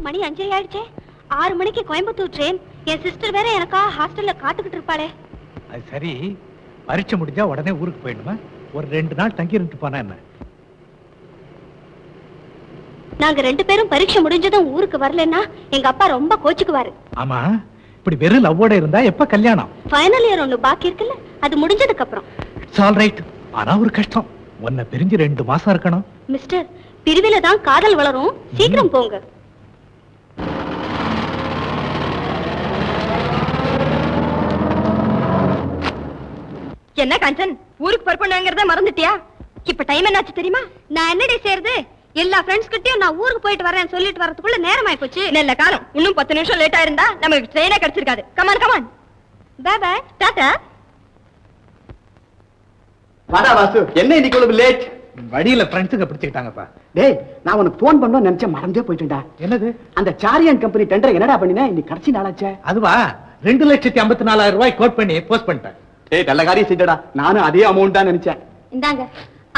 மணி 5 ஆயிடுச்சே. 6 மணிக்கு கோயம்புத்தூர் ட்ரெயின். என் சிஸ்டர் வேற எனக்கா ஹாஸ்டல்ல காத்துக்கிட்டு இருப்பாளே. அது சரி, பரீட்சை முடிஞ்சா உடனே ஊருக்கு போயிடுமா? ஒரு 2 நாள் தங்கி இருந்துட்டு போனா என்ன? நாங்க 2 பேரும் பரீட்சை முடிஞ்சதும் ஊருக்கு வரலன்னா எங்க அப்பா ரொம்ப கோச்சுக்குவாரு. ஆமா, இப்படி வெறும் லவ்வோட இருந்தா எப்ப கல்யாணம்? ஃபைனல் இயர் ஒண்ணு பாக்கி இருக்குல்ல, அது முடிஞ்சதுக்கு அப்புறம். All right. ஆனா ஒரு கஷ்டம், உன்னை பிரிஞ்சு 2 மாசம் இருக்கணும். மிஸ்டர், பிரிவில தான் காதல் வளரும். சீக்கிரம் போங்க. என்ன காஞ்சன், ஊருக்கு பர்பண்ணுங்கறத மறந்துட்டியா? இப்ப டைம் என்னாச்சு தெரியுமா? நான் என்னடி செய்யறது? எல்லா ஃப்ரெண்ட்ஸ் கிட்டயும் நான் ஊருக்கு போயிட்டு வரேன்னு சொல்லிட்டு வரதுக்குள்ள நேரம் ஆயி போச்சு. நல்ல காலம். இன்னும் 10 நிமிஷம் லேட் ஆயிருந்தா நமக்கு ட்ரெயினே கிடைச்சிருக்காது. Come on. பை பை. டாடா. வாடா வாசு, என்ன இன்னைக்கு இவ்வளவு லேட்? வழியில ஃப்ரெண்ட்ஸுங்க பிடிச்சிட்டாங்கப்பா. டேய், நான் உனக்கு போன் பண்ணணும்னு நினைச்சேன், மறந்தே போயிட்டேன்டா. என்னது? அந்த சாரியன் கம்பெனி டெண்டர் என்னடா பண்ணினா? இன்னைக்கு கடைசி நாளாச்சே. அதுவா, 2,54,000 ரூபாய் கோட் பண்ணி போஸ்ட் பண்ணிட்டேன். டேய், நல்ல காரியம் செஞ்சடா. நானும் அதே அமௌண்ட் தான் நினைச்சேன். இந்தாங்க,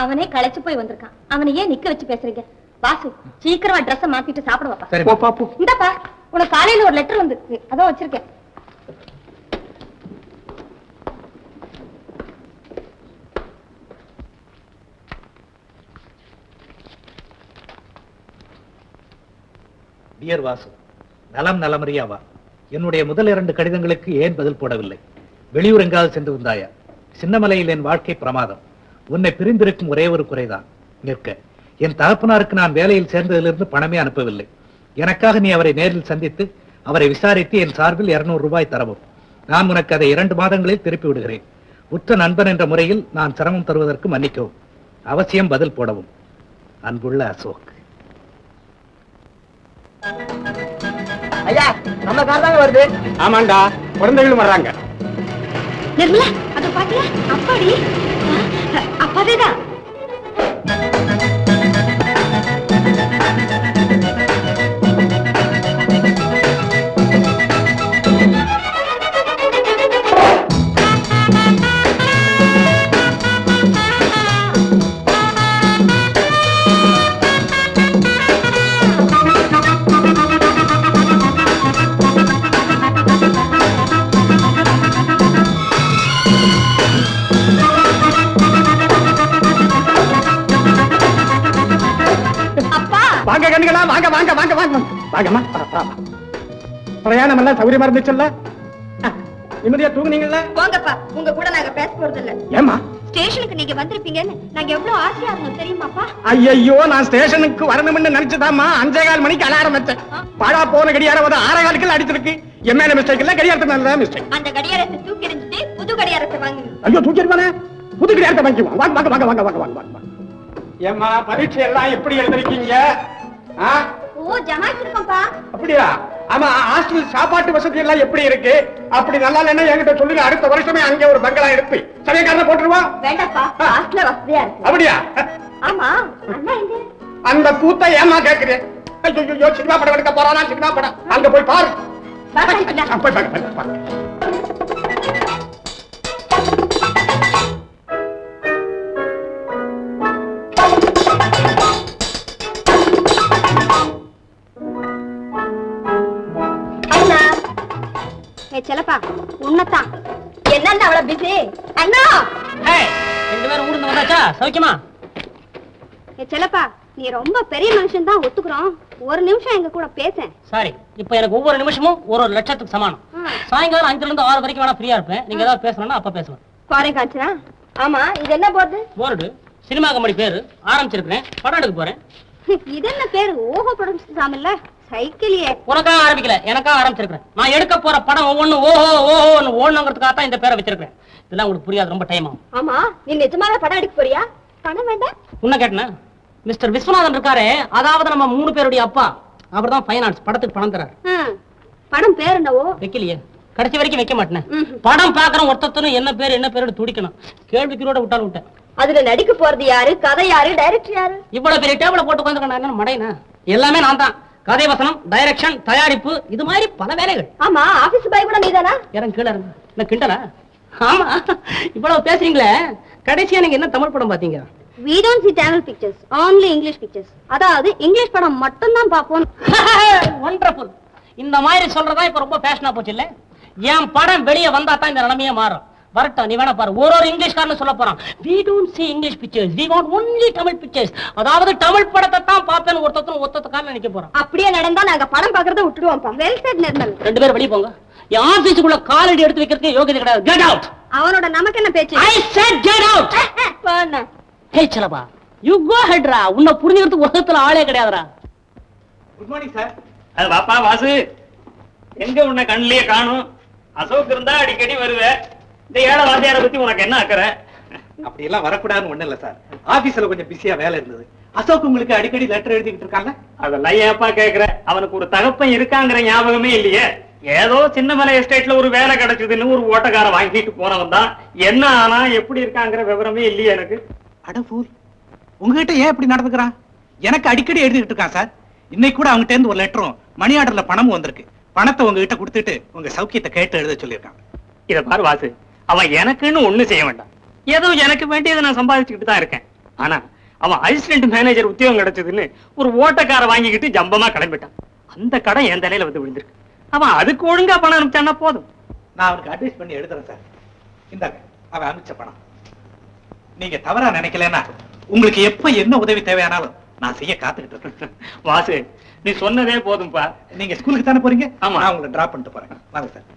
அவனே களைச்சு போய் வந்திருக்கான். அவனை ஏன் நிக்க வச்சு பேசுறீங்க? வாசு, சீக்கிரமா ட்ரெஸ் மாத்திட்டு சாப்பிட வாப்பா. சரி போ பாப்பு. இந்தப்பா, உனக்கு காலையில ஒரு லெட்டர் வந்துருக்கு, அதான் வச்சிருக்கேன். டியர் வாசு, நலம் நலமறியாவா. என்னுடைய முதல் 2 கடிதங்களுக்கு ஏன் பதில் போடவில்லை? வெளியூர் எங்காவது சென்று வந்தாயா? சின்னமலையில் என் வாழ்க்கை பிரமாதம். உன்னை பிரிந்திருக்கும் ஒரே ஒரு குறைதான் நிற்க. என் தகப்பனாருக்கு நான் வேலையில் சேர்ந்ததிலிருந்து பணமே அனுப்பவில்லை. எனக்காக நீ அவரை நேரில் சந்தித்து அவரை விசாரித்து என் சார்பில் 200 ரூபாய் தரவும். நான் உனக்கு அதை 2 மாதங்களில் திருப்பி விடுகிறேன். உற்ற நண்பன் என்ற முறையில் நான் சிரமம் தருவதற்கு மன்னிக்கவும். அவசியம் பதில் போடவும். அன்புள்ள அசோக். ஐயா, நம்ம கார் தாங்க வருது. ஆமாண்டா, குழந்தைகளும் வர்றாங்க. நிர்மலா, அது பாத்தியா? அப்பாடி, அப்பாதேதான். வாங்க கண்ணுகளா, வாங்க வாங்க வாங்க வாங்க வாங்கம்மா. பிரயாணம் எல்லாம் சௌகரியமா இருந்துச்சுல்ல? நிம்மதியா தூங்குனீங்கல்ல? போங்கப்பா, உங்க கூட நாங்க பேச போறது இல்ல. ஏமா ஸ்டேஷனுக்கு நீங்க வந்திருப்பீங்கன்னு நாங்க எவ்வளவு ஆசையா இருந்தோம் தெரியுமாப்பா? ஐயோ, நான் ஸ்டேஷனுக்கு வரணும்னு நினைச்சுதாம்மா 5:15 மணிக்கு அலாரம் வச்சேன். பாடா போன கடியாரம் 6:15 அடிச்சிருக்கு. எம்ஏல மிஸ்டேக் இல்ல, கடியாரத்து மேல மிஸ்டேக். அந்த கடியாரத்தை தூக்கி எறிஞ்சிட்டு புது கடியாரத்தை வாங்குங்க. ஐயோ, தூக்கி எறிவானே, புது கடியாரத்தை வாங்கிக்குவோம். வாங்க வாங்க வாங்க வாங்க வாங்க வாங்க வாங்க. ஏம்மா, பரீட்சை எல்லாம் எப்படி எழுதிருக்கீங்க? ஓ, ஜமாச்சிருக்கோம்ப்பா. அப்படியா? ஆமா, ஹாஸ்டல் சாப்பாட்டு வசதி எல்லாம் எப்படி இருக்கு? அப்படி நல்லா இல்லைன்னா என்கிட்ட சொல்லுங்க, அடுத்த வருஷமே அங்கே ஒரு பங்களா எடுத்து சமயக்காரனை போட்டுருவா. வேண்டாப்பா, ஹாஸ்டல்ல வசதியா இருக்கு. அப்படியா? ஆமா, அண்ணா எங்க? அந்த கூத்த ஏமா கேக்குறேன்? ஐயோ, சினிமா படம் எடுக்க போறானா? சினிமா படம் அங்க போய் பாரு. போய் பாரு. செலப்பா, உன்னதான் என்ன அவ்வளவு பிஸி? அண்ணா, 2 பேரும் ஊர்ந்து வந்தாச்சா? சௌக்கியமா? செலப்பா, நீ ரொம்ப பெரிய மனுஷன் தான் ஒத்துக்குறோம். ஒரு நிமிஷம் எங்க கூட பேச. சாரி, இப்ப எனக்கு ஒவ்வொரு நிமிஷமும் 1 லட்சத்துக்கு சமானம். சாயங்காலம் 5 இருந்து 6 வரைக்கும் வேணா ஃப்ரீயா இருப்பேன். நீங்க ஏதாவது பேசணும்னா அப்ப பேசுவேன். பாருங்க காஞ்சனா. ஆமா, இது என்ன போர்டு? போர்டு சினிமா கம்பெனி பேரு. ஆரம்பிச்சிருக்கேன், படம் எடுக்க போறேன். இது என்ன பேரு? ஓஹோ ப்ரொடக்ஷன்ஸ் ஆமல்ல, சைக்கிளியே. உனக்காக ஆரம்பிக்கல, எனக்காக ஆரம்பிச்சிருக்கேன். நான் எடுக்க போற படம் ஒவ்வொன்னும் ஓஹோ ஓஹோன்னு ஓடணுங்கிறதுக்காக தான் இந்த பேரை வச்சிருக்கேன். இதெல்லாம் உங்களுக்கு புரியாது, ரொம்ப டைம் ஆகும். ஆமா, நீ நிஜமாவே படம் எடுக்க போறியா? பணம் வேண்டாம். உன்ன கேட்டனா? மிஸ்டர் விஸ்வநாதன் இருக்காரு, அதாவது நம்ம 3 பேருடைய அப்பா. அவர் தான் ஃபைனான்ஸ் படத்துக்கு பணம் தராரு. படம் பேர் என்னவோ? வைக்கலையே, கடைசி வரைக்கும் வைக்க மாட்டேன். படம் பாக்குறோம், ஒருத்தனும் என்ன பேரு துடிக்கணும். கேள்விக்குறோட விட்டாலும் விட்டேன். அதுல நடிக்க போறது யாரு? கதை யாரு? டைரக்டர் யாரு? இவ்வளவு பெரிய டேபிள போட்டு உட்கார்ந்து மடைனா எல்லாமே நான் தான். கதை வசனம், டைரக்ஷன், தயாரிப்பு, இது மாதிரி பல வேலைகள். ஆமா, ஆபீஸ் பாய் கூட நீதானா? இறங்க கீழ இறங்க. என்ன கிண்டலா? ஆமா, இவ்வளவு பேசுறீங்களே, கடைசியா நீங்க என்ன தமிழ் படம் பாத்தீங்க? we don't see Tamil pictures, only English pictures. அதாவது இங்கிலீஷ் படம் மட்டும் தான் பாப்போம். வண்டர்ஃபுல். இந்த மாதிரி சொல்றதா இப்ப ரொம்ப ஃபேஷனா போச்சு இல்ல? என் படம் வெளிய வந்தா தான் இந்த நிலைமையே மாறும். வரட்டும், நீ வேணா பாரு. ஒரு இங்கிலீஷ்காரன் சொல்ல போறான், we don't see English pictures, we want only Tamil pictures. அதாவது தமிழ் படத்தை தான் பாப்பேன்னு ஒருத்தத்துக்காரன் நினைக்க போறான். அப்படியே நடந்தா நாங்க படம் பாக்குறத விட்டுடுவோம்ப்பா. Well set Nirmal. ரெண்டு பேரும் வெளிய போங்க. என் ஆபீஸ்க்குள்ள காலடி எடுத்து வைக்கிறதுக்கு யோகியதை கிடையாது. Get out. அவனோட நமக்கு என்ன பேச்சு? I said get out. போனா. ஹே சலபா, you go ahead ரா. உன்னை புரிஞ்சுக்கிறதுக்கு உலகத்துல ஆளே கிடையாதுடா. Good morning sir. அது பாப்பா வாசு, எங்க உன்னை கண்ணிலேயே காணும். அசோக் இருந்தா அடிக்கடி வருவே. இந்த ஏழை வாத்தியாரை பத்தி உனக்கு என்ன அக்கறை? அப்படி எல்லாம் வரக்கூடாதுன்னு ஒண்ணு இல்ல சார். ஆபீஸ்ல கொஞ்சம் பிஸியா வேலை இருந்தது. அசோக் உங்களுக்கு அடிக்கடி லெட்டர் எழுதிக்கிட்டு இருக்காங்க. அதெல்லாம் ஏப்பா கேக்குற? அவனுக்கு ஒரு தகப்பன் இருக்காங்கிற ஞாபகமே இல்லையே. ஏதோ சின்னமலை எஸ்டேட்ல ஒரு வேலை கிடைச்சதுன்னு ஒரு ஓட்டக்கார வாங்கிட்டு போனவன் தான். என்ன ஆனா எப்படி இருக்காங்கிற விவரமே இல்லையே எனக்கு. அட ஃபூல், உங்ககிட்ட ஏன் இப்படி நடந்துக்கிறான்? எனக்கு அடிக்கடி எழுதிக்கிட்டு இருக்கான் சார். இன்னைக்கு கூட அவங்ககிட்ட இருந்து ஒரு லெட்டரும் மணி ஆர்டர்ல பணமும் வந்திருக்கு. பணத்தை உங்ககிட்ட கொடுத்துட்டு உங்க சௌக்கியத்தை கேட்டு எழுத சொல்லியிருக்காங்க. இத பாரு வாசு, அவன் எனக்குன்னு ஒண்ணு செய்ய வேண்டாம். ஏதோ எனக்கு வேண்டியதை நான் சம்பாதிச்சுக்கிட்டு தான் இருக்கேன். ஆனா அவன் அசிஸ்டன்ட் மேனேஜர் உத்தியோகம் கிடைச்சதுன்னு ஒரு ஓட்டக்கார வாங்கிக்கிட்டு ஜம்பமா கிளம்பிட்டான். அந்த கடன் என் தலையில வந்து விழுந்திருக்கு. அவன் அதுக்கு ஒழுங்கா பணம் அனுப்பிச்சான்னா போதும். நான் அவனுக்கு அட்வைஸ் பண்ணி எழுதுறேன் சார். இந்தாங்க அவன் அனுப்பிச்ச பணம். நீங்க தவறா நினைக்கலன்னா உங்களுக்கு எப்ப என்ன உதவி தேவையானாலும் நான் செய்ய காத்துக்கிட்டு இருக்கேன். வாசு, நீ சொன்னதே போதும்பா. நீங்க ஸ்கூலுக்கு தானே போறீங்க? ஆமா. நான் உங்களை டிராப் பண்ணிட்டு போறேன். வாங்க சார்.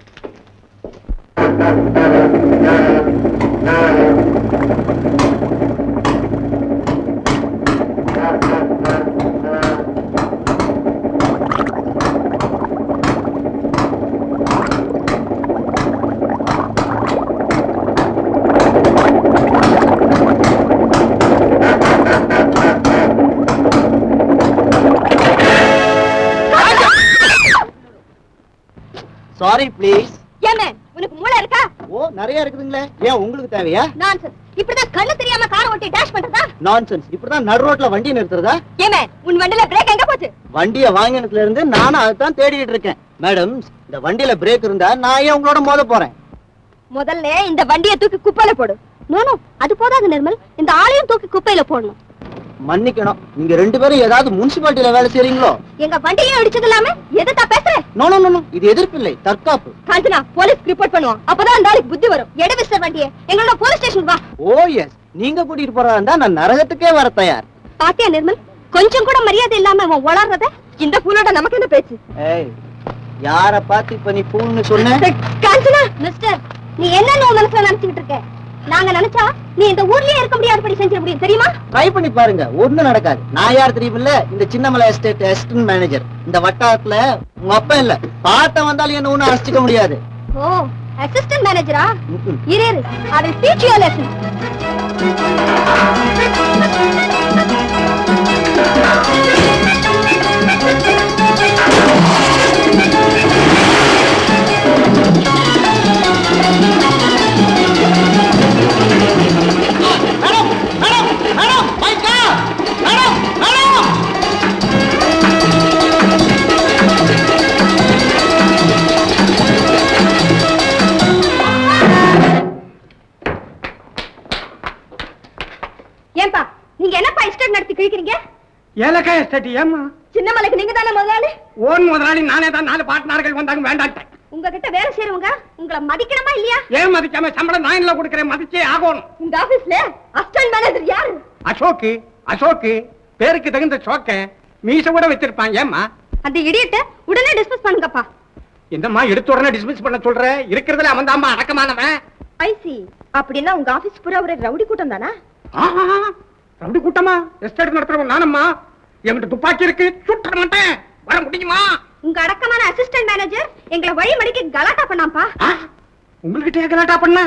Sorry please. என்ன உனக்கு மூளை இருக்கா? ஓ நிறைய இருக்குதுங்களே. ஏன் உங்களுக்கு தேவையா? நான்சென்ஸ். இப்படிதான் கண்ணு தெரியாம காரை ஓட்டி டேஷ் பண்றதா? நான்சென்ஸ். இப்படிதான் நடு ரோட்ல வண்டி நிறுத்துறதா? ஏமே உன் வண்டியில பிரேக் எங்க போச்சு? வண்டியை வாங்கினதுல இருந்து நானும் அதான் தேடிட்டு இருக்கேன். மேடம், இந்த வண்டியில பிரேக் இருந்தா நான் ஏன் உங்களோட மோத போறேன்? முதல்ல இந்த வண்டியை தூக்கி குப்பையில போடு. நோ நோ, அது போதாது நிர்மல். இந்த ஆளையும் தூக்கி குப்பையில போடணும். மன்னிக்கணும், நீங்க ரெண்டு பேரும் ஏதாவது முனிசிபாலிட்டியில வேலை செய்றீங்களோ? எங்க வண்டியை அடிச்சது இல்லாம எதா பேசுற? நோ நோ நோ, இது எதிர்ப்பில்லை, தற்காப்பு. காஞ்சனா, போலீஸ் ரிப்போர்ட் பண்ணுவோம். அப்பதான் அந்த ஆளுக்கு புத்தி வரும். எடு மிஸ்டர் வண்டியை, எங்களோட போலீஸ் ஸ்டேஷன் வா. ஓ எஸ், நீங்க கூட்டிட்டு போறதா இருந்தா நான் நரகத்துக்கே வர தயார். பாத்தியா நிர்மல், கொஞ்சம் கூட மரியாதை இல்லாம அவன் வளர்றத. இந்த பூலோட நமக்கு என்ன பேச்சு? ஏய், யார பார்த்து இப்ப நீ பூன்னு சொன்ன? காஞ்சனா, மிஸ்டர், நீ என்ன மனசுல நினைச்சுக்கிட்டு இருக்க? நாங்க நினைச்சா நீ இந்த ஊர்லயே இருக்க முடியாதபடி செஞ்சிட முடியும், தெரியுமா? ட்ரை பண்ணி பாருங்க, ஒண்ணும் நடக்காது. நான் யார் தெரியுமில்ல? இந்த சின்னமலை எஸ்டேட் அசிஸ்டன்ட் மேனேஜர். இந்த வட்டாரத்துல உங்க அப்பா இல்ல, பாட்ட வந்தாலும் என்ன ஒண்ணும் அழைச்சிக்க முடியாது. ஓ, அசிஸ்டன்ட் மேனேஜரா? இரு, அதை டீச் யூ லெசன். ஏன்பா நீங்க என்னப்பா எஸ்டேட் நடத்தி கிழிக்கிறீங்க? ஏலக்காய் எஸ்டேட் ஏமா? சின்னமலைக்கு நீங்க தானே முதலாளி? ஓன் முதலாளி நானே தான். 4 பார்ட்னர்கள் வந்தாங்க, வேண்டான்ட்டேன். உங்ககிட்ட வேலை செய்யறவங்க உங்களை மதிக்கணுமா இல்லையா? ஏன் மதிக்காம? சம்பளம் 9ல கொடுக்கறேன், மதிச்சே ஆகணும். உங்க ஆபீஸ்ல அசிஸ்டன்ட் மேனேஜர் யாரு? அசோக்கு. அசோக்கு பேருக்கு தகுந்த சோக்க மீச கூட வச்சிருப்பான். ஏமா அந்த இடியட்ட உடனே டிஸ்மிஸ் பண்ணுங்கப்பா. என்னம்மா எடுத்த உடனே டிஸ்மிஸ் பண்ண சொல்ற? இருக்கிறதுல அவன் தான்மா அடக்கமானவன். ஐசி, அப்படின்னா உங்க ஆபீஸ் பூரா ஒரு ரவுடி கூட்டம் தானா? ரவுடி கூட்டமா? எஸ்டேட் நடத்துறவன் நானம்மா. என்கிட்ட துப்பாக்கி இருக்கு, சுற்ற மாட்டேன். வர முடியுமா? உங்க அடக்கமான அசிஸ்டன்ட் மேனேஜர் எங்களை வழி மடிக்க கலாட்டா பண்ணாம்பா. உங்ககிட்ட கலாட்டா பண்ணா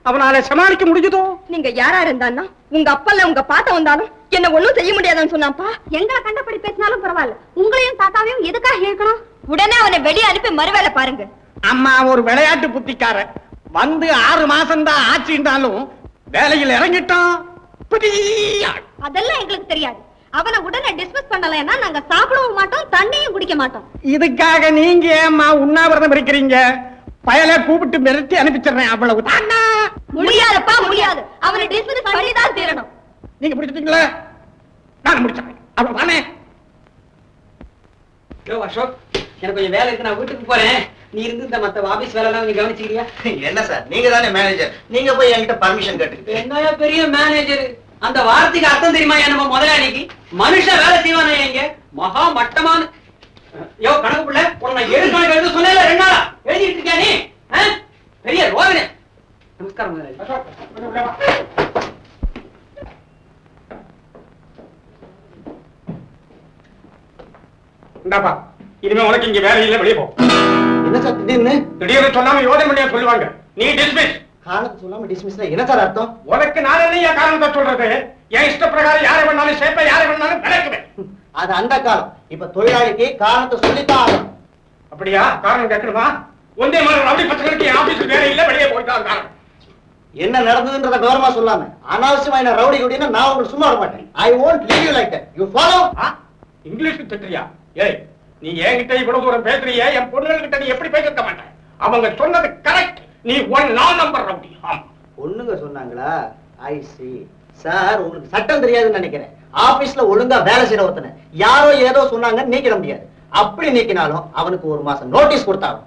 அவனால சமாளிக்க முடிஞ்சதோ? நீங்க யாரா இருந்தாலும் உங்க அப்பல்ல உங்க பாத்த வந்தாலும் என்ன ஒண்ணும் செய்ய முடியாதுன்னு சொன்னாப்பா. எங்களை கண்டபடி பேசினாலும் பரவாயில்ல, உங்களையும் தாத்தாவையும் எதுக்காக இருக்கணும்? உடனே அவனை வெளியே அனுப்பி மறுவேலை பாருங்க. அம்மா ஒரு விளையாட்டு புத்திக்கார. வந்து 6 மாசம் தான் ஆச்சுட்டாலும் வேலையில் இறங்கிட்டான். அதெல்லாம் எங்களுக்கு தெரியாது. அவனை உடனே டிஸ்மிஸ் பண்ணலைன்னா நாங்க சாப்பிடவும் மாட்டோம், தண்ணியும் குடிக்க மாட்டோம். இதுக்காக நீங்க ஏம்மா உண்ணாவிரதம் இருக்கிறீங்க? பயலை கூப்பிட்டு மிரட்டி அனுப்பிச்சிடுறேன், அவ்வளவு. முடியாதுப்பா, முடியாது. அவனை டிஸ்மிஸ் பண்ணி தான் தீரணும். நீங்க முடிச்சிட்டீங்களா? நான் முடிச்சேன். அப்ப வானே. அசோக், எனக்கு கொஞ்சம் வேலை இருக்கு, நான் வீட்டுக்கு போறேன். நீ இருந்து இந்த மத்த ஆபீஸ் வேலை எல்லாம் கொஞ்சம் கவனிச்சுக்கிறியா? என்ன சார், நீங்க தானே மேனேஜர், நீங்க போய் என்கிட்ட பர்மிஷன் கேட்டுக்கிட்டு. என்னையா பெரிய மேனேஜர், அந்த வார்த்தைக்கு அர்த்தம் தெரியுமா? நம்ம முதலாளிக்கு மனுஷன் வேலை செய்வானே இங்க மகா மட்டமான. யோ கணக்கு பிள்ளை, உன்னை 7 கணக்கு எழுத சொன்னேன் 2 நாளா எழுதிட்டு இருக்கியா நீ? பெரிய ரோதனை. நமஸ்காரம் முதலாளி. இந்தாப்பா, இனிமே உனக்கு இங்க வேலை இல்ல, வெளியே போ. என்ன சார் திடீர்னு? திடீர்னு சொல்லாம யோசனை பண்ணியா சொல்லுவாங்க. நீ டிஸ்மிஸ். காரணத்தை சொல்லாம டிஸ்மிஸ் என்ன சார் அர்த்தம்? உனக்கு நான் என்ன காரணத்தை சொல்றது? என் இஷ்ட பிரகாரம் யாரை வேணாலும் சேர்ப்பேன், யாரை வேணாலும் விளக்குவேன். அது அந்த காலம். இப்ப தொழிலாளிக்கு காரணத்தை சொல்லித்தான் ஆகணும். அப்படியா? காரணம் கேட்கணுமா? ஒன்றே மாதிரி ரவுடி பசங்களுக்கு என் ஆபீஸ்ல வேலை இல்ல, வெளியே போயிட்டான். காரணம் என்ன நடந்ததுன்றத விவரமா சொல்லாம அனாவசியமா என்ன ரவுடி குடினா நான் உங்களுக்கு சும்மா விட மாட்டேன். I won't leave you like that. You follow? English திட்டுறியா? ஏய், நீ என்கிட்ட இவ்வளவு தூரம் பேசுறியே, என் பொண்ணுகிட்ட நீ எப்படி பேசிருக்க மாட்டேன்? அவங்க சொன்னது கரெக்ட். நீ 1 நம்பர் ரவுடி. பொண்ணுங்க சொன்னாங்களா? ஐ see. சார், உங்களுக்கு சட்டம் தெரியாதுன்னு நினைக்கிறேன். ஆபீஸ்ல ஒழுங்கா வேலை செய்யற ஒருத்தனை யாரோ ஏதோ சொன்னாங்கன்னு நீக்கிட முடியாது. அப்படி நீக்கினாலும் அவனுக்கு 1 மாசம் நோட்டீஸ் கொடுத்தாங்க.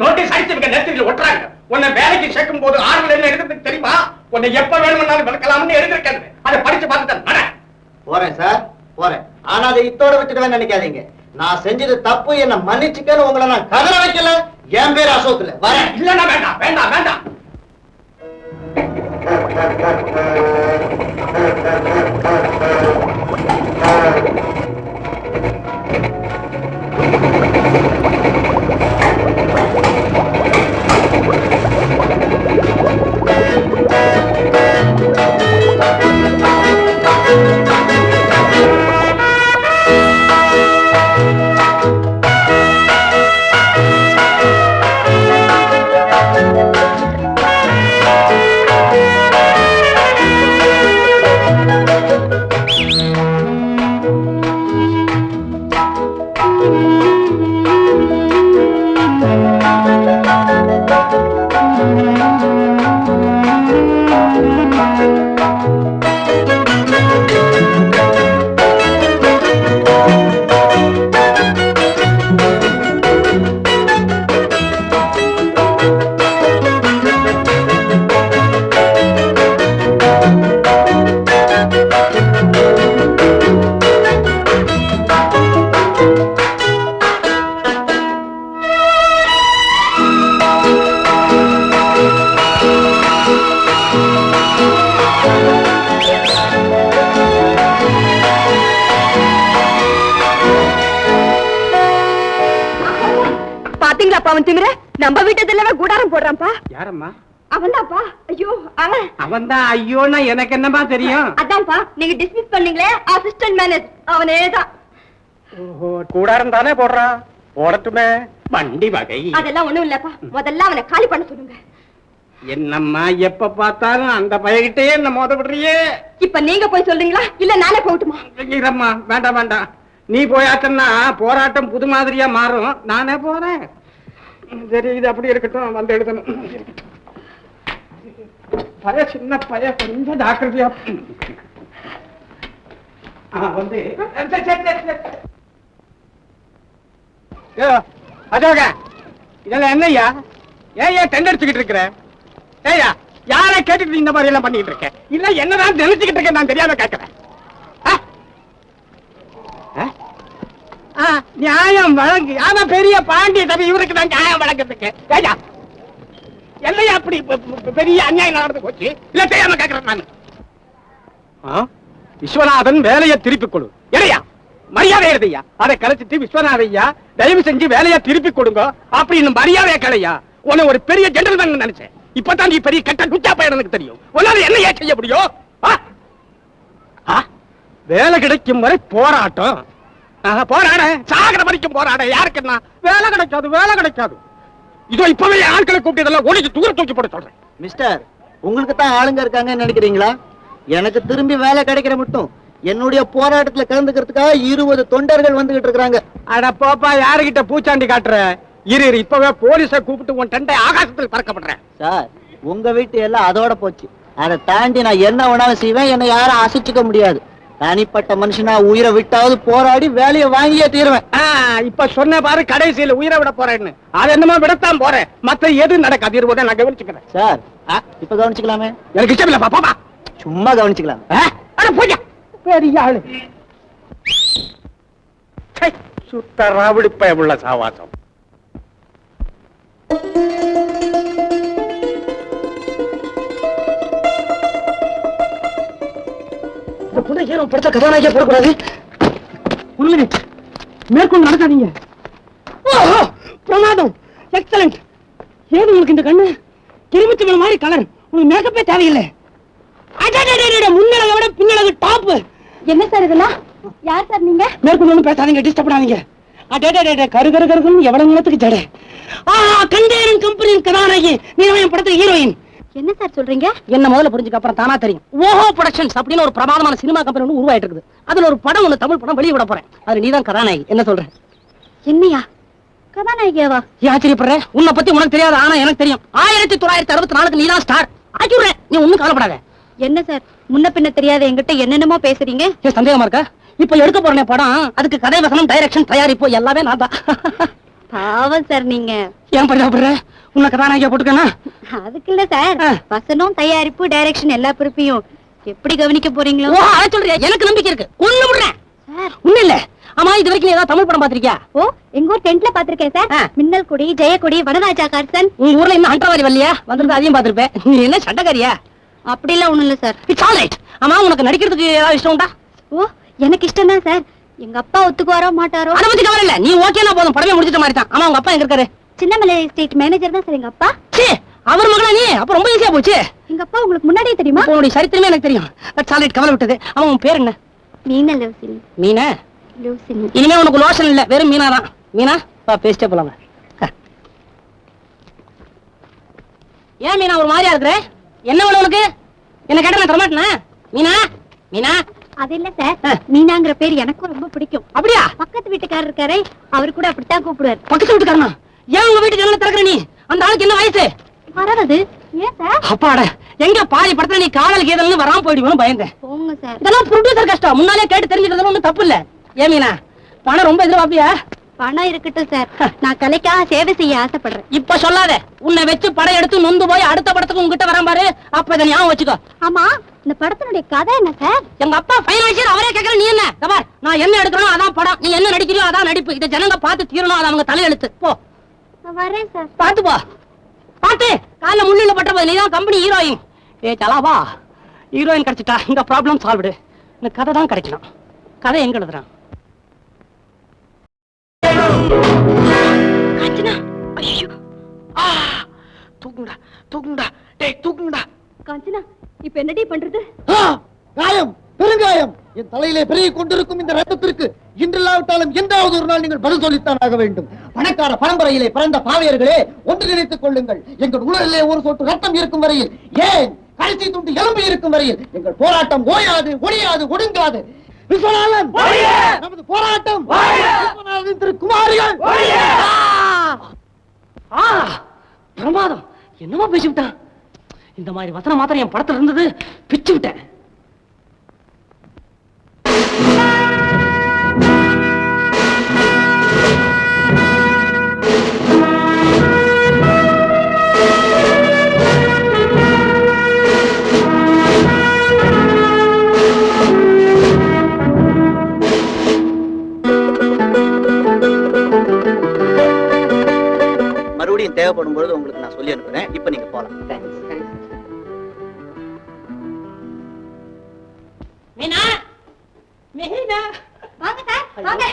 நோட்டீஸ் அடிச்சிருக்க நேரத்தில் ஒட்டுறாங்க. உன்னை வேலைக்கு சேர்க்கும் போது ஆர்வல் என்ன எழுதுறது தெரியுமா? உன்னை எப்ப வேணும்னாலும் விளக்கலாம்னு எழுதிருக்காது. அதை படிச்சு பார்த்துட்டு போறேன் சார், போறேன். ஆனா அதை இத்தோட விட்டுடுவேன் நினைக்காதீங்க. நான் செஞ்சது தப்பு, என்ன மன்னிச்சுக்கன்னு உங்களை நான் கதற வைக்கல. என் பேர் அசோக் இல்ல. வரேன். இல்லன்னா வேண்டாம் வேண்டாம் வேண்டாம். பாத்தீங்களாப்பா அவன் திமிர? நம்ம வீட்டதுல கூடாரம் போடுறான்ப்பா. யாரம்மா? அவன்தான்ப்பா. ஐயோ அவன். அவன்தான் ஐயோன்னா எனக்கு என்னமா தெரியும்? அதான்ப்பா நீங்க டிஸ்மிஸ் பண்ணீங்களே அசிஸ்டன்ட் மேனேஜர், அவனேதான். ஓஹோ, கூடாரம் தானே போடுறான். போடட்டுமே, வண்டி வகை. அதெல்லாம் ஒண்ணும் இல்லப்பா, முதல்ல அவனை காலி பண்ண சொல்லுங்க. என்னம்மா எப்ப பார்த்தாலும் அந்த பையகிட்டே என்ன மோத விடுறியே? இப்ப நீங்க போய் சொல்றீங்களா இல்ல நானே போகட்டுமா? இல்லம்மா, வேண்டாம் வேண்டாம். நீ போயாட்டன்னா போராட்டம் புது மாதிரியா மாறும். நானே போறேன். சரி, இது அப்படி இருக்கட்டும். வந்து எழுதணும். பய சின்ன பய, கொஞ்சம் ஜாக்கிரதையா வந்து. அசோக, இதெல்லாம் என்னய்யா? ஏன் டெண்ட் அடிச்சுக்கிட்டு இருக்கிற? ஏய்யா, யார கேட்டுட்டு இந்த மாதிரி எல்லாம் பண்ணிட்டு இருக்க? இல்ல என்னதான் நினைச்சுக்கிட்டு இருக்க? நான் தெரியாம கேட்கிறேன். நியாயம் வழங்கு. ஆனா பெரிய பாண்டிய தம்பி, இவருக்கு தான் நியாயம் வழங்குறதுக்கு. ஏய்யா, என்னையா அப்படி பெரிய அநியாயம் நடந்து போச்சு? இல்ல தெரியாம கேட்கிறேன் நான். விஸ்வநாதன் வேலையை திருப்பிக் கொடு. இல்லையா, மரியாதை எழுதையா. அதை கலைச்சிட்டு விஸ்வநாதையா தயவு செஞ்சு வேலையை திருப்பி கொடுங்க அப்படின்னு மரியாதையை கலையா. உன்னை ஒரு பெரிய ஜென்டல்மேன் நினைச்சேன். இப்பதான் நீ பெரிய கெட்ட குச்சா பையன் எனக்கு தெரியும். உன்னால என்ன ஏன் செய்ய முடியும்? வேலை கிடைக்கும் வரை போராட்டம். போராட, சாகர வரைக்கும் போராட. யாருக்கு என்ன வேலை கிடைக்காது? வேலை கிடைக்காது. இதோ இப்பவே ஆட்களை கூப்பிட்டு ஓடிச்சு தூர தூக்கி போட சொல்றேன். மிஸ்டர், உங்களுக்கு தான் ஆளுங்க இருக்காங்கன்னு நினைக்கிறீங்களா? எனக்கு திரும்பி வேலை கிடைக்கிற மட்டும் என்னுடைய போராட்டத்துல கலந்துக்கிறதுக்காக 20 தொண்டர்கள் வந்துகிட்டு இருக்காங்க. அட போப்பா, யாருகிட்ட பூச்சாண்டி காட்டுற? இரு, இப்பவே போலீஸை கூப்பிட்டு உன் டெண்டை ஆகாசத்தில் பறக்க பண்றேன். சார், உங்க வீட்டு எல்லாம் அதோட போச்சு. அதை தாண்டி நான் என்ன வேணாலும் செய்வேன், என்னை யாரும் அசைச்சுக்க முடியாது. தனிப்பட்ட மனுஷனா உயிரை விட்டாவது போராடி வேலையை வாங்கியே தீருவேன். இப்ப சொன்ன பாரு, கடைசியில உயிரை விட போறேன்னு. அது என்னமோ விடத்தான் போறேன், மத்த எது நடக்காது. இருபோட நான் கவனிச்சுக்கிறேன். சார் இப்ப கவனிச்சுக்கலாமே? எனக்கு இஷ்டம் இல்ல, பாப்பா சும்மா கவனிச்சுக்கலாம். பெரிய ஆளு சுத்த ராவடி பயமுள்ள சாவாசம். படத்தை கதாநாயகியா போடக்கூடாது. மேற்கொண்டு நடக்காதீங்க. பிரமாதம், எக்ஸலண்ட். ஏன் உங்களுக்கு இந்த கண்ணு திரும்பி மாதிரி கலர்? உங்களுக்கு மேக்கப்பே தேவையில்லை. முன்னழகை விட பின்னழகு டாப். என்ன சார் இதெல்லாம்? யார் சார் நீங்க? மேற்கொண்டு ஒண்ணும் பேசாதீங்க, டிஸ்டர்ப் பண்ணாதீங்க. கரு கரு கருன்னு எவ்வளவு நேரத்துக்கு ஜடை. கண்டேரன் கம்பெனியின் கதாநாயகி, நீ என் படத்துல ஹீரோயின். என்ன சார் சொல்றீங்க? என்ன முதல்ல புரிஞ்சுக்க, அப்புறம் தானா தெரியும். ஓஹோ புரொடக்ஷன்ஸ் அப்படின்னு ஒரு பிரமாதமான சினிமா கம்பெனி ஒன்று உருவாயிட்டு இருக்குது. அதுல ஒரு படம் ஒண்ணு, தமிழ் படம் வெளியே விட போறேன். அது நீதான் கதாநாயகி. என்ன சொல்ற? என்னையா கதாநாயகியாவா? ஏன் ஆச்சரியப்படுற? உன்னை பத்தி உனக்கு தெரியாது, ஆனா எனக்கு தெரியும். 1964 நீதான் ஸ்டார். ஆக்கிடுறேன், நீ ஒண்ணும் கவலைப்படாத. என்ன சார் முன்ன பின்ன தெரியாத என்கிட்ட என்னென்னமோ பேசுறீங்க? ஏன் சந்தேகமா இருக்கா? இப்ப எடுக்க போறேன் படம், அதுக்கு கதை வசனம், டைரக்ஷன், தயாரிப்பு எல்லாமே நான் தான். பாவம் சார் நீங்க. ஏன் பரிதாபப்படுற? உன்னை கதாநாயகியா போட்டுக்கனா? அதுக்கு இல்ல சார், வசனம், தயாரிப்பு, டைரக்ஷன் எல்லா பொறுப்பையும் எப்படி கவனிக்க போறீங்களோ? ஓ அத சொல்றியா? எனக்கு நம்பிக்கை இருக்கு. ஒண்ணு விடுறேன். ஒண்ணு இல்ல. ஆமா, இது வரைக்கும் ஏதாவது தமிழ் படம் பாத்திருக்கியா? ஓ, எங்க ஊர் டென்ட்ல பாத்திருக்கேன் சார். மின்னல் கொடி, ஜெயக்கொடி, வனராஜா கார்சன். உங்க ஊர்ல இன்னும் அண்டவாரி வரலையா? வந்திருந்தா அதையும் பாத்திருப்பேன். நீ என்ன சண்டக்காரியா? அப்படி எல்லாம் ஒண்ணும் இல்ல சார். It's all right. ஆமா, உனக்கு நடிக்கிறதுக்கு ஏதாவது இஷ்டம் உண்டா? ஓ, எனக்கு இஷ்டம் தான் சார். எங்க அப்பா ஒத்துக்குவாரோ மாட்டாரோ அத பத்தி கவலை இல்ல. நீ ஓகேனா போதும், படமே முடிச்சிட்ட மாதிரி தான். ஆமா, உங்க அப்பா எங்க இருக்காரு? சின்னமலை எஸ்டேட் மேனேஜர் தான் சார் எங்க அப்பா. சீ, அவர் மகளா நீ? அப்ப ரொம்ப ஈஸியா போச்சு. எங்க அப்பா உங்களுக்கு முன்னாடியே தெரியுமா? உன்னுடைய சரித்திரமே எனக்கு தெரியும். தட்ஸ் ஆல் ரைட், கவலை விட்டது. அவன் உன் பேர் என்ன? மீனா லோசினி. மீனா லோசினி. இனிமே உனக்கு லோஷன் இல்ல, வெறும் மீனா தான். மீனா பா, பேசிட்டே போலாங்க. ஏன் மீனா ஒரு மாதிரியா இருக்கிற? என்ன வேணும் உனக்கு? என்ன கேட்ட நான் தரமாட்டேனா? மீனா மீனா அது இல்ல சார், மீனாங்கிற பேர் எனக்கும் ரொம்ப பிடிக்கும். அப்படியா? பக்கத்து வீட்டுக்காரர் இருக்காரே, அவர் கூட அப்படித்தான் கூப்பிடுவார். பக்கத்து வீட்டுக்காரனா? ஏன் உங்க வீட்டுக்கு என்ன திறக்கிற நீ? அந்த ஆளுக்கு என்ன வயசு? 60. ஏன் சார்? அப்பாட, எங்க பாதி படத்துல நீ காதல் கீதல்னு வராம போயிடுவோம் பயந்தேன். போங்க சார். இதெல்லாம் ப்ரொடியூசர் கஷ்டம், முன்னாலே கேட்டு தெரிஞ்சுக்கிறதுல ஒண்ணும் தப்பு இல்ல. ஏன் மீனா, பணம் ரொம்ப எதிர்பார்ப்பியா? பணம் இருக்கட்டும் சார், நான் கலைக்காக சேவை செய்ய ஆசைப்படுறேன். இப்ப சொல்லாத. உன்னை வச்சு படம் எடுத்து நொந்து போய் அடுத்த படத்துக்கு உங்ககிட்ட வரான் பாரு, அப்ப இதை ஞாபகம் வச்சுக்கோ. ஆமா, இந்த படத்தினுடைய கதை என்ன சார்? எங்க அப்பா பைனான்சியர், அவரே கேக்குற நீ என்ன? தபார், நான் என்ன எடுக்கிறோம் அதான் படம், நீ என்ன நடிக்கிறியோ அதான் நடிப்பு. இதை ஜனங்க பார்த்து தீரணும், அது அவங்க தலையெழுத்து. போ, நான் வரேன் சார். பார்த்து போ, பார்த்து. காலைல முள்ளில பட்ட போது நீதான் கம்பெனி ஹீரோயின். ஏ சலாவா, ஹீரோயின் கிடைச்சிட்டா இந்த ப்ராப்ளம் சால்வ்டு. இந்த கதை தான் கிடைக்கணும். கதை எங்க எழுதுறான்? காஞ்சனா, ஐயோ, தூக்குங்கடா தூக்குங்கடா, டேய் தூக்குங்கடா. காஞ்சனா, இப்ப என்னடி பண்றது? காயம், பெருங்காயம் என் தலையிலே பெருகி கொண்டிருக்கும் இந்த ரத்தத்திற்கு இன்றில்லாவிட்டாலும் என்றாவது ஒரு நாள் நீங்கள் பதில் சொல்லித்தான் ஆக வேண்டும். பணக்கார பரம்பரையிலே பிறந்த பாவையர்களே, ஒன்று நினைத்துக் கொள்ளுங்கள். எங்கள் உடலிலே ஒரு சொட்டு ரத்தம் இருக்கும் வரையில், ஏன் கடைசி துண்டு எலும்பு இருக்கும் வரையில் எங்கள் போராட்டம் ஓயாது, ஒழியாது, ஒடுங்காது. விஸ்வநாதன், நமது போராட்டம். விஸ்வநாதன் திருக்குமாரிகள். பிரமாதம், என்னமா பேசிவிட்டான்? இந்த மாதிரி வசனம் மாத்திரம் என் படத்துல இருந்தது, பிச்சு விட்டேன். மறுபடியும் தேவைப்படும் பொழுது உங்களுக்கு நான் சொல்லி அனுப்புறேன். இப்ப நீங்க போலாம். மீனா, மீனா, வாங்க சார், வாங்க.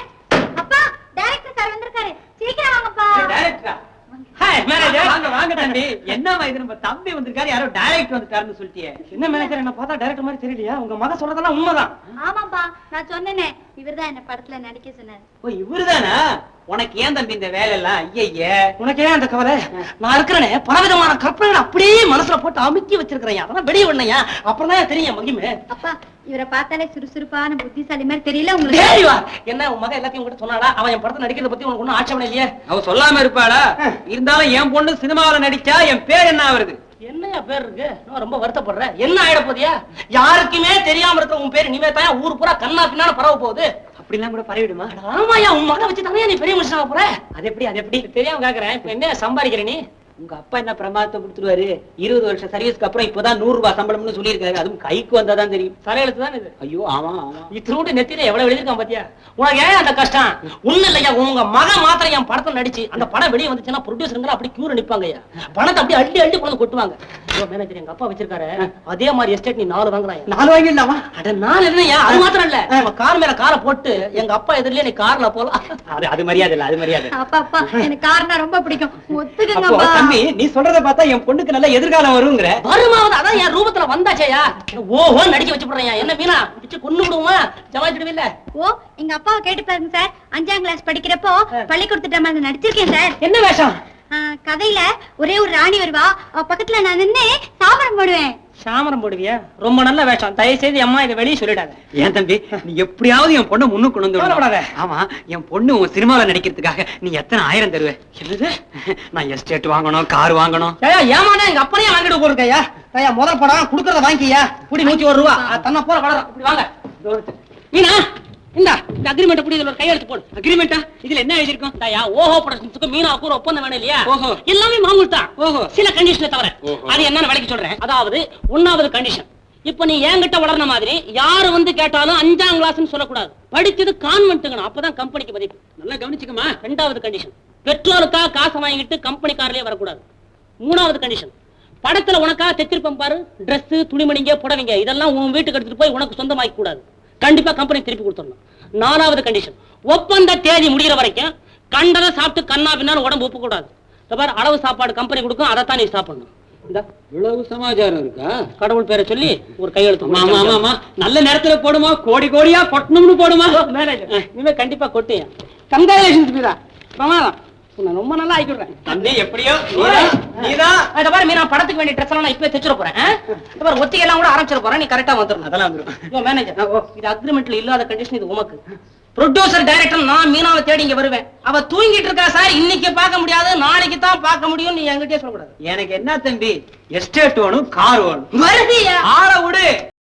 அப்பா, டைரக்டர் சார் வந்திருக்காரு. சீக்கிரம் வாங்கப்பா. டைரக்டரா? Hi manager. வாங்க வாங்க தம்பி. என்னமா இது, நம்ம தம்பி வந்திருக்காரு, யாரோ டைரக்டர் வந்துட்டாருன்னு சொல்லிட்டியே. என்ன மேனேஜர், என்ன பார்த்தா டைரக்டர் மாதிரி தெரியலையா? உங்க மக சொல்றதெல்லாம் உண்மைதான். ஆமாப்பா, நான் சொன்னேனே, இவர்தான் என்ன படத்துல நடிக்க சொன்னார். ஓ, இவருதானா? உனக்கு ஏன் தம்பி இந்த வேலை எல்லாம்? ஐயே, உனக்கு ஏன் அந்த கவலை? நான் இருக்கிறேனே, பலவிதமான கற்பனைகள் அப்படியே மனசுல போட்டு அமுக்கி வச்சிருக்கிறேன். அதெல்லாம் வெளியே விடணையா, அப்புறம் தான் தெரியும் மகிமே. அப்பா, இவரை பார்த்தாலே சுறுசுறுப்பான புத்திசாலி மாதிரி தெரியல உங்களுக்கு? தேரிவா, என்ன உன் மகன் எல்லாத்தையும் உங்ககிட்ட சொன்னாடா? அவன் என் படத்தை நடிக்கிறத பத்தி உனக்கு ஒன்னும் ஆட்சேபனை இல்லையே? அவ சொல்லாம இருப்பாளா? இருந்தாலும் என் பொண்ணு சினிமாவில நடிச்சா என் பேர் என்ன ஆகுறது? என்னையா பேர் இருக்கு நான் ரொம்ப வருத்தப்படுறேன். என்ன ஆயிட போதியா? யாருக்குமே தெரியாம இருக்கிற உன் பேரு இனிமே தான் ஊர் பூரா கண்ணா பின்னால பரவ போகுது. அப்படிலாம் கூட பரவிடுமா? ஆமாயா, உன் மகன் வச்சு தானே நீ பெரிய மனுஷனாக போற. அது எப்படி தெரியாம கேக்குறேன். இப்ப என்ன சம்பாதிக்கிற நீ? உங்க அப்பா என்ன பிரமாதத்தை கொடுத்துருவாரு? 20 வருஷம் சர்வீஸ்க்கு அப்புறம் இப்பதான் 100 ரூபாய் சம்பளம்னு சொல்லியிருக்காரு. அதுவும் கைக்கு வந்தாதான் தெரியும். தலையெழுத்து தான் இது. ஐயோ ஆமா ஆமா. இத்தனோடு நெத்தியில எவ்வளவு எழுதிருக்கான் பாத்தியா? உனக்கு ஏன் அந்த கஷ்டம்? ஒண்ணு இல்லையா, உங்க மகன் மாத்திரம் என் படத்தை நடிச்சு அந்த படம் வெளியே வந்துச்சுன்னா ப்ரொடியூசருங்க அப்படி கியூர நிப்பாங்கய்யா. பணத்தை அப்படி அள்ளி அள்ளி கொண்டு கொட்டுவாங்க. மேனேஜர் எங்க அப்பா வச்சிருக்காரு, அதே மாதிரி எஸ்டேட் நீ 4 வாங்குறாயா? 4 வாங்கிடலாமா? அட 4 என்னையா, அது மாத்திரம் இல்ல, நம்ம கார் மேல காரை போட்டு எங்க அப்பா எதிரிலே நீ கார்ல போலாம். அது மரியாதை இல்ல, அது மரியாதை. அப்பா அப்பா எனக்கு கார்னா ரொம்ப பிடிக்கும், அப்போ ஒத்துக்குங்கப்பா. தம்பி, நீ சொல்றத பார்த்தா என் பொண்ணுக்கு நல்ல எதிர்காலம் வருங்கிற. வருமாவது அதான் என் ரூபத்துல வந்தாச்சேயா. ஓஹோ நடிக்க வச்சு போடுறேன். என்ன மீனா பிச்சு கொன்னு விடுவோமா? ஜமாச்சிடுவில்ல? ஓ, எங்க அப்பாவை கேட்டு பாருங்க சார். 5ஆம் கிளாஸ் படிக்கிறப்போ பள்ளிக்கூடத்து டிராமால நடிச்சிருக்கேன் சார். என்ன வேஷம்? கதையில ஒரே ஒரு ராணி வருவா, அவ பக்கத்துல நான் நின்னு சாமரம் போடுவேன். சாமரம் போடுவியா? ரொம்ப நல்ல வேஷம். தயவு செய்து அம்மா இதை வெளியே சொல்லிடாத. ஏன் தம்பி, நீ எப்படியாவது என் பொண்ணை முன்னுக்கு கொண்டு வந்து கவலைப்படாத. ஆமா, என் பொண்ணு உன் சினிமாவில் நடிக்கிறதுக்காக நீ எத்தனை 1000 தருவே? என்னது? நான் எஸ்டேட் வாங்கணும், கார் வாங்கணும். ஏமாண்ணா எங்க அப்பனையே வாங்கிட்டு போயிருக்கையா? முதல் படம் குடுக்கறத வாங்கிக்கியா? குடி 101 ரூபா தன்னை போற வளரும். இப்படி வாங்க மீனா, இந்த அக்ரிமெண்ட் அப்படி இதுல ஒரு கையெழுத்து போடு. அக்ரிமெண்டா? இதுல என்ன எழுதிருக்கும்? ஓஹோ ப்ரொடக்ஷன்ஸ்க்கு மீனாவுக்கு ஒரு ஒப்பந்தம் வேணும் இல்லையா? ஓஹோ. எல்லாமே மாமூல் தான். ஓஹோ. சில கண்டிஷனை தவிர. ஓஹோ. அது என்னன்னு விலைக்கு சொல்றேன். அதாவது 1வது கண்டிஷன், இப்ப நீ என்கிட்ட வளர்ன மாதிரி யாரு வந்து கேட்டாலும் 5ஆம் கிளாஸ்னு சொல்லக்கூடாது. படிச்சது கான்வென்ட்டுங்கணும், அப்பதான் கம்பெனிக்கு மதிப்பு. நல்லா கவனிச்சுக்கமா. 2வது கண்டிஷன், பெட்ரோலுக்காக காசை வாங்கிட்டு கம்பெனி கார்லயே வரக்கூடாது. 3வது கண்டிஷன், படத்துல உனக்காக தைச்சிருப்பேன் பாரு Dress, துணிமணிங்க, புடவைங்க, இதெல்லாம் உன் வீட்டுக்கு எடுத்துட்டு போய் உனக்கு சொந்தமாக்க கூடாது. கண்டிப்பா கம்பெனி திருப்பி கொடுத்துடணும். 4வது கண்டிஷன், ஒப்பந்த தேதி முடிகிற வரைக்கும் கண்டதை சாப்பிட்டு கண்ணா பின்னால உடம்பு ஒப்பு கூடாது. அளவு சாப்பாடு கம்பெனி கொடுக்கும், அதைத்தான் நீ சாப்பிடணும். இவ்வளவு சமாச்சாரம் இருக்கா? கடவுள் பேரை சொல்லி ஒரு கையெழுத்து. ஆமா ஆமா ஆமா. நல்ல நேரத்துல போடுமா, கோடி கோடியா கொட்டணும்னு போடுமா. மேனேஜர் இனிமே கண்டிப்பா கொட்டியா. கங்க்ராச்சுலேஷன்ஸ் மீரா, பிரமாதம். நான் ரொம்ப நல்லா ஆக்கிடுறேன் தம்பி. எப்படியோ நீதான் அத பாரு மீனா, படத்துக்கு வேண்டிய ட்ரெஸ் எல்லாம் நான் இப்பவே தைச்சிட போறேன். பாரு ஒத்திகை எல்லாம் கூட ஆரம்பிச்சிட போறேன், நீ கரெக்டா வந்துடணும். அதெல்லாம் வந்துடும். மேனேஜர், இது அக்ரிமெண்ட்ல இல்லாத கண்டிஷன், இது உமக்கு. ப்ரொடியூசர் டைரக்டர் நான் மீனாவை தேடி இங்க வருவேன். அவ தூங்கிட்டு இருக்கா சார், இன்னைக்கு பார்க்க முடியாது, நாளைக்கு தான் பார்க்க முடியும், நீ என்கிட்டயே சொல்லக்கூடாது. எனக்கு என்ன தம்பி, எஸ்டேட் வேணும், கார் வேணும். வருதியா ஆள விடு.